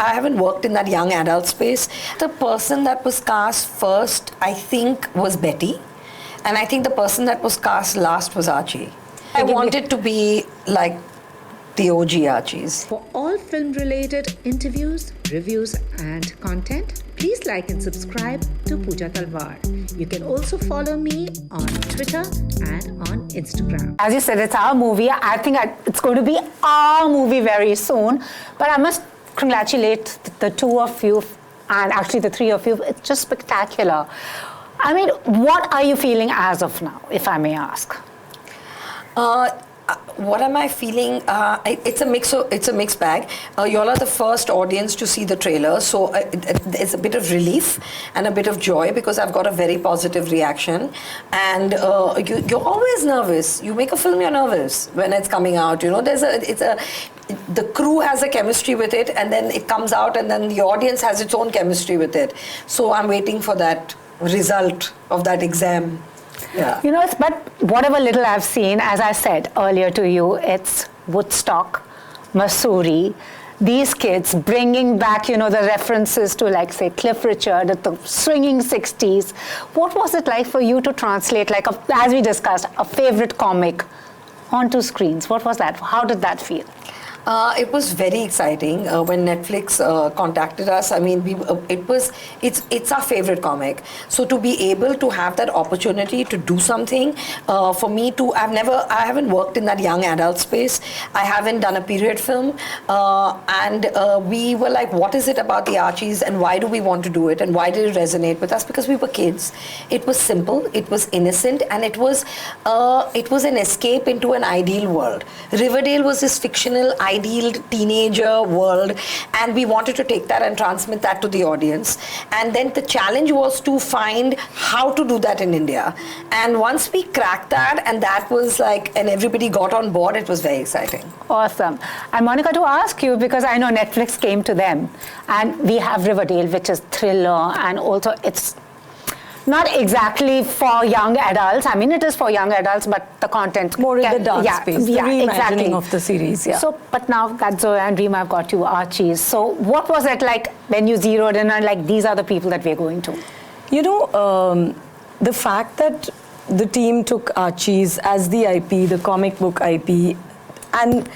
I haven't worked in that young adult space. The person that was cast first, I think, was Betty. And I think the person that was cast last was Archie. I wanted to be like the OG Archies. For all film-related interviews, reviews and content, please like and subscribe to Pooja Talwar. You can also follow me on Twitter and on Instagram. As you said, it's our movie. I think it's going to be our movie very soon. But I must congratulate the two of you, and actually the three of you. It's just spectacular. I mean, what are you feeling as of now, if I may ask? What am I feeling? It's a mix. It's a mixed bag. Y'all are the first audience to see the trailer, so it's a bit of relief and a bit of joy because I've got a very positive reaction. And you're always nervous. You make a film, you're nervous when it's coming out. You know, the crew has a chemistry with it, and then it comes out, and then the audience has its own chemistry with it. So I'm waiting for that result of that exam. Yeah. You know, but whatever little I've seen, as I said earlier to you, it's Woodstock, Missouri, these kids bringing back, you know, the references to, like, say, Cliff Richard at the swinging 60s. What was it like for you to translate, like, as we discussed, a favorite comic onto screens? What was that? How did that feel? It was very exciting when Netflix contacted us. I mean, it's our favorite comic. So to be able to have that opportunity to do something, for me I haven't worked in that young adult space. I haven't done a period film, and we were like, what is it about the Archies, and why do we want to do it, and why did it resonate with us? Because we were kids. It was simple, it was innocent, and it was an escape into an ideal world. Riverdale was this fictional ideal teenager world, and we wanted to take that and transmit that to the audience. And then the challenge was to find how to do that in India. And once we cracked that, and that was like, and everybody got on board, it was very exciting. Awesome. And Monica, to ask you, because I know Netflix came to them, and we have Riverdale, which is thriller, and also it's not exactly for young adults. I mean, it is for young adults, but the content more in the dark space, the reimagining exactly. of the series. Yeah. So, but now that Zoya and Reema have got you Archies. So, what was it like when you zeroed in on, like, these are the people that we're going to? You know, the fact that the team took Archies as the IP, the comic book IP, and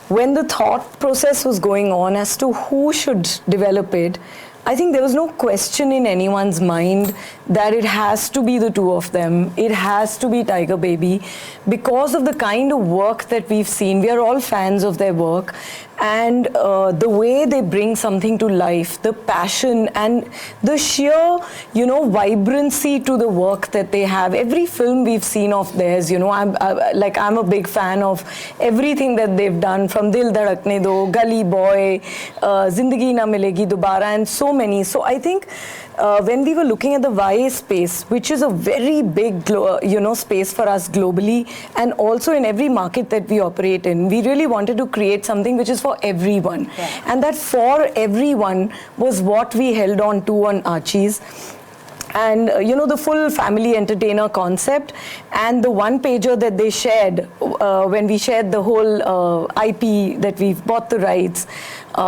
when the thought process was going on as to who should develop it, I think there was no question in anyone's mind that it has to be the two of them. It has to be Tiger Baby because of the kind of work that we've seen. We are all fans of their work, and the way they bring something to life, the passion and the sheer, you know, vibrancy to the work that they have. Every film we've seen of theirs, you know, I'm a big fan of everything that they've done, from Dil Dhadakne Do, Gully Boy, Zindagi Na Milegi Dobara, and so many. So I think when we were looking at the YA space, which is a very big, space for us globally, and also in every market that we operate in, we really wanted to create something which is for everyone. Yeah. And that for everyone was what we held on to on Archies. And, the full family entertainer concept, and the one-pager that they shared when we shared the whole IP that we've bought the rights.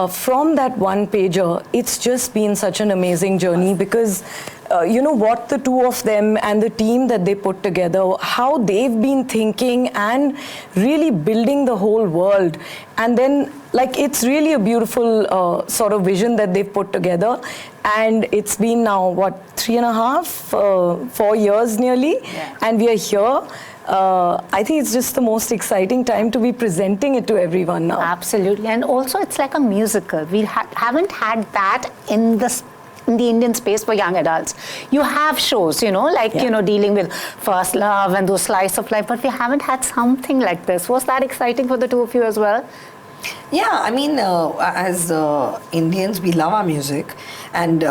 From that one-pager, it's just been such an amazing journey because what the two of them and the team that they put together, how they've been thinking and really building the whole world. And then, it's really a beautiful sort of vision that they've put together. And it's been now, 3.5, 4 years nearly, yeah. And we are here. I think it's just the most exciting time to be presenting it to everyone now. Absolutely. And also it's like a musical. We haven't had that in the Indian space for young adults. You have shows, dealing with first love and those slice of life, but we haven't had something like this. Was that exciting for the two of you as well? Yeah, I mean, as Indians, we love our music, and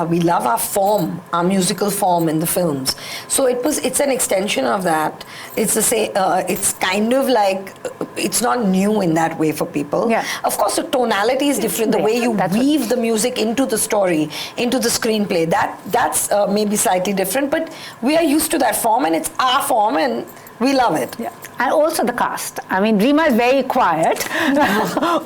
we love our musical form in the films. So it's an extension of that. It's it's kind of like, it's not new in that way for people. Yeah. Of course, the tonality is different. The way you weave the music into the story, into the screenplay, that's maybe slightly different. But we are used to that form, and it's our form, and We love it. Yeah. And also the cast. I mean, Rima is very quiet.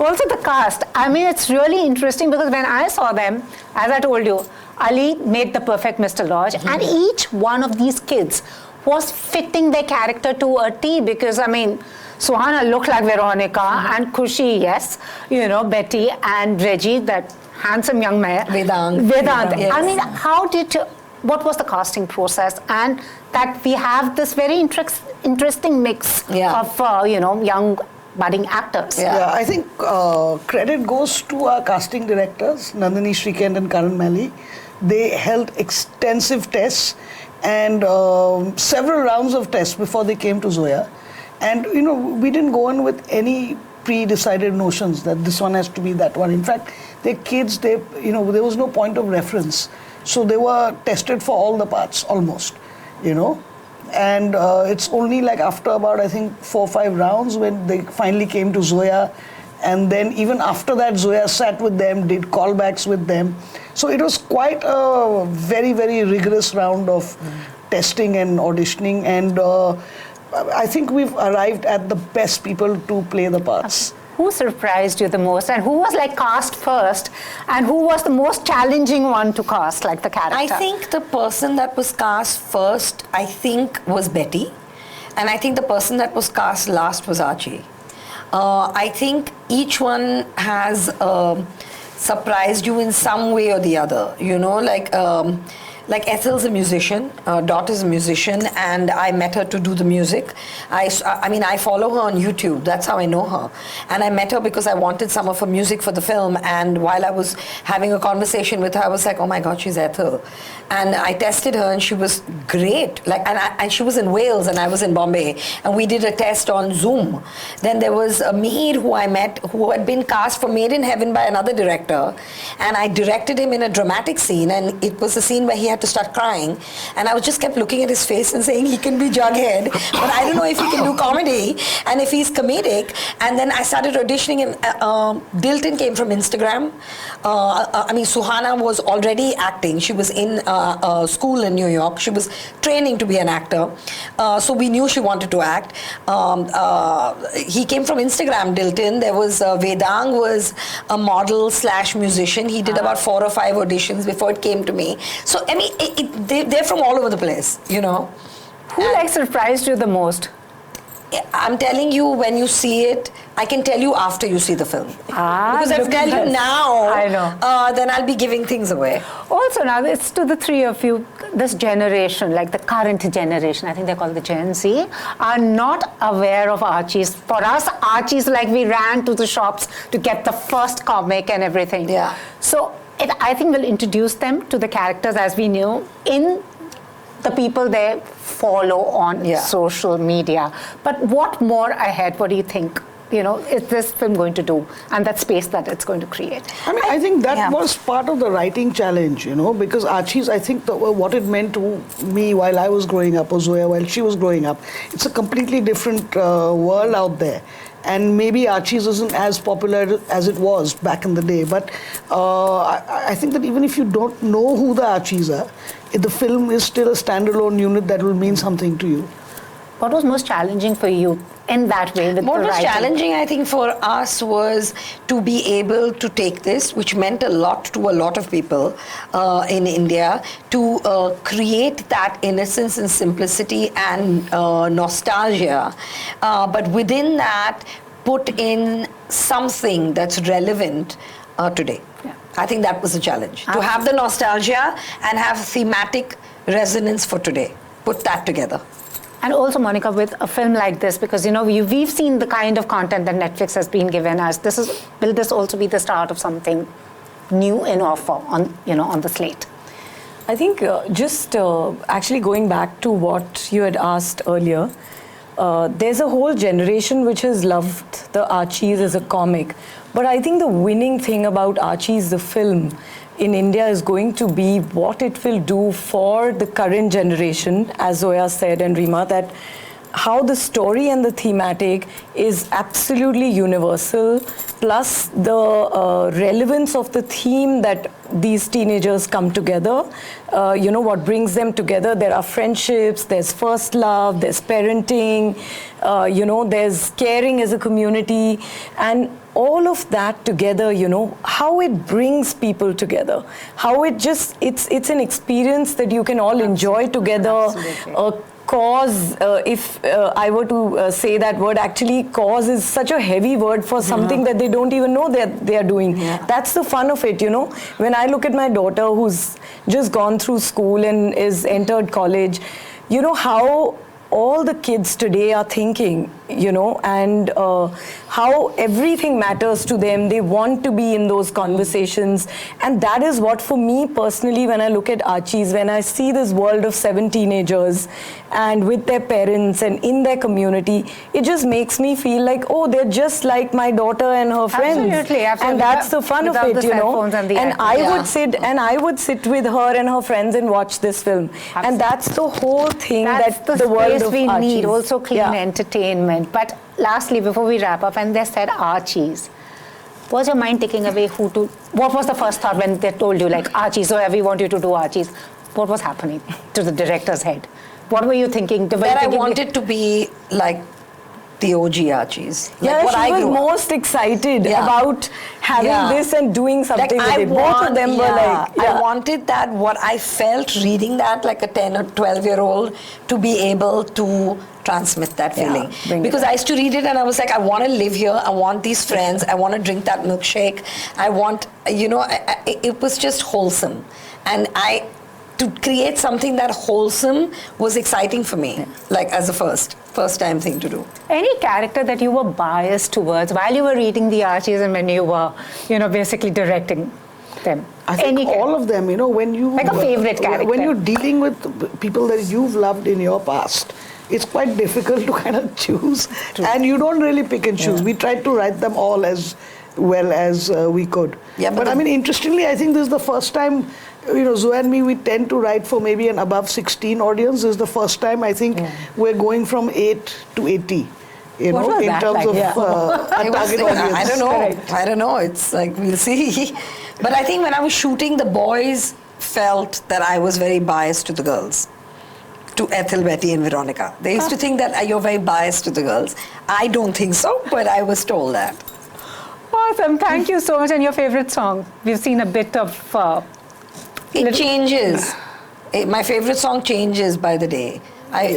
Also the cast. I mean, it's really interesting because when I saw them, as I told you, Ali made the perfect Mr. Lodge, and each one of these kids was fitting their character to a T, because, I mean, Suhana looked like Veronica, and Khushi, yes, you know, Betty, and Reggie, that handsome young man. Vedant. Yes. I mean, what was the casting process? And that we have this very interesting mix of, you know, young budding actors. Yeah, I think credit goes to our casting directors, Nandini Shrikant and Karan Mali. They held extensive tests and several rounds of tests before they came to Zoya. And, you know, we didn't go on with any pre-decided notions that this one has to be that one. In fact, they're kids, you know, there was no point of reference. So they were tested for all the parts, almost, you know. And it's only like after about, I think, 4 or 5 rounds when they finally came to Zoya. And then even after that, Zoya sat with them, did callbacks with them. So it was quite a very, very rigorous round of testing and auditioning. And I think we've arrived at the best people to play the parts. Who surprised you the most, and who was like cast first, and who was the most challenging one to cast, like the character? I think the person that was cast first, I think, was Betty. And I think the person that was cast last was Archie. I think each one has surprised you in some way or the other. You know, like Ethel's a musician, Dot is a musician, and I met her to do the music. I mean, I follow her on YouTube. That's how I know her. And I met her because I wanted some of her music for the film. And while I was having a conversation with her, I was like, oh my God, she's Ethel. And I tested her, and she was great. And she was in Wales, and I was in Bombay. And we did a test on Zoom. Then there was Mihir, who I met, who had been cast for Made in Heaven by another director. And I directed him in a dramatic scene. And it was a scene where he had to start crying, and I was just kept looking at his face and saying he can be Jughead, but I don't know if he can do comedy and if he's comedic. And then I started auditioning him. Dilton came from Instagram. I mean, Suhana was already acting. She was in school in New York. She was training to be an actor, so we knew she wanted to act. He came from Instagram, Dilton. There was Vedang, was a model / musician. He did about 4 or 5 auditions before it came to me. So I mean, they're from all over the place, you know. Who like surprised you the most? I'm telling you, when you see it, I can tell you after you see the film. Because if I tell you now, I know. Then I'll be giving things away. Also, now it's to the three of you, this generation, like the current generation, I think they're called the Gen Z, are not aware of Archies. For us, Archies, like we ran to the shops to get the first comic and everything. Yeah. So I think we'll introduce them to the characters as we knew in the people they follow on social media. But what more ahead? What do you think? You know, is this film going to do, and that space that it's going to create? I mean, I think that was part of the writing challenge, you know, because Archies, I think what it meant to me while I was growing up, or Zoya while she was growing up, it's a completely different world out there. And maybe Archies isn't as popular as it was back in the day. But I think that even if you don't know who the Archies are, the film is still a standalone unit that will mean something to you. What was most challenging for you in that way with What the was writing? challenging, I think, for us was to be able to take this, which meant a lot to a lot of people in India, to create that innocence and simplicity and nostalgia. But within that, put in something that's relevant today. Yeah. I think that was a challenge. To have the nostalgia and have thematic resonance for today. Put that together. And also, Monica, with a film like this, because you know we've seen the kind of content that Netflix has been given us. Will this also be the start of something new in offer on the slate? I think actually going back to what you had asked earlier, there's a whole generation which has loved the Archies as a comic. But I think the winning thing about Archies, the film, in India is going to be what it will do for the current generation, as Zoya said and Rima, that how the story and the thematic is absolutely universal, plus the relevance of the theme that these teenagers come together, what brings them together. There are friendships, there's first love, there's parenting, there's caring as a community, and all of that together, how it brings people together, how it's an experience that you can all enjoy together. Absolutely. Cause, if I were to say that word, actually cause is such a heavy word for something that they don't even know that they are doing. Yeah. That's the fun of it, When I look at my daughter who's just gone through school and is entered college, how all the kids today are thinking, and how everything matters to them. They want to be in those conversations. And that is what, for me personally, when I look at Archies, when I see this world of 7 teenagers and with their parents and in their community, it just makes me feel like, oh, they're just like my daughter and her friends. Absolutely. And that's the fun of Without it, the cell phones and the And iPads. I would sit with her and her friends and watch this film. And that's the whole thing, That's that the world space of we Archies. need, also clean Yeah. entertainment. But lastly, before we wrap up, and they said Archies, was your mind taking away what was the first thought when they told you, like, Archies, so we want you to do Archies? What was happening to the director's head? What were you thinking? That I wanted to be like the OG Archies. Like Yeah, what she I was grew up. most excited Yeah. about having Yeah. this and doing something Like, with it. Both of them were like, I wanted that, what I felt reading that, like a 10 or 12-year-old, to be able to transmit that Yeah, feeling. bring it Because back. I used to read it and I was like, I want to live here, I want these friends, I want to drink that milkshake, I want, it was just wholesome. And to create something that wholesome was exciting for me, like as a first time thing to do. Any character that you were biased towards while you were reading the Archies and when you were, basically directing them? I think all of them, when you... Like a favorite character. When you're dealing with people that you've loved in your past, it's quite difficult to kind of choose. And you don't really pick and choose. We tried to write them all as well as we could. Yeah, but I mean, interestingly, I think this is the first time, Zoya and me, we tend to write for maybe an above 16 audience. This is the first time, I think, we're going from 8 to 80. What was in that terms like? of Yeah. a target audience. I don't know. Correct. I don't know. It's like, we'll see. But I think when I was shooting, the boys felt that I was very biased to the girls. To Ethel, Betty and Veronica. They used to think that you're very biased to the girls. I don't think so, but I was told that. Awesome. Thank you so much. And your favorite song? We've seen a bit of... It changes. My favorite song changes by the day. I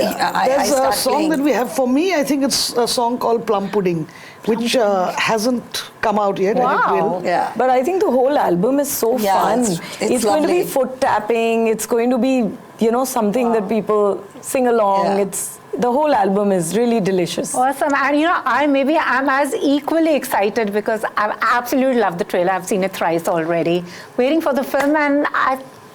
There's start a song playing. that we have, for me, I think it's a song called Plum Pudding, which hasn't come out yet, and it will. Yeah. But I think the whole album is so Yeah, fun. it's going to be lovely. foot tapping. It's going to be, something that people sing along. Yeah. The whole album is really delicious. Awesome. And I'm as equally excited because I've absolutely loved the trailer. I've seen it thrice already. Waiting for the film, and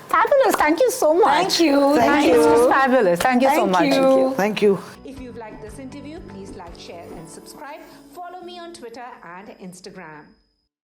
fabulous. Thank you so much. Thank you. Thank It's you. just fabulous. Thank you so Thank much. you. Thank you. If you've liked this interview, please like, share, and subscribe. Follow me on Twitter and Instagram.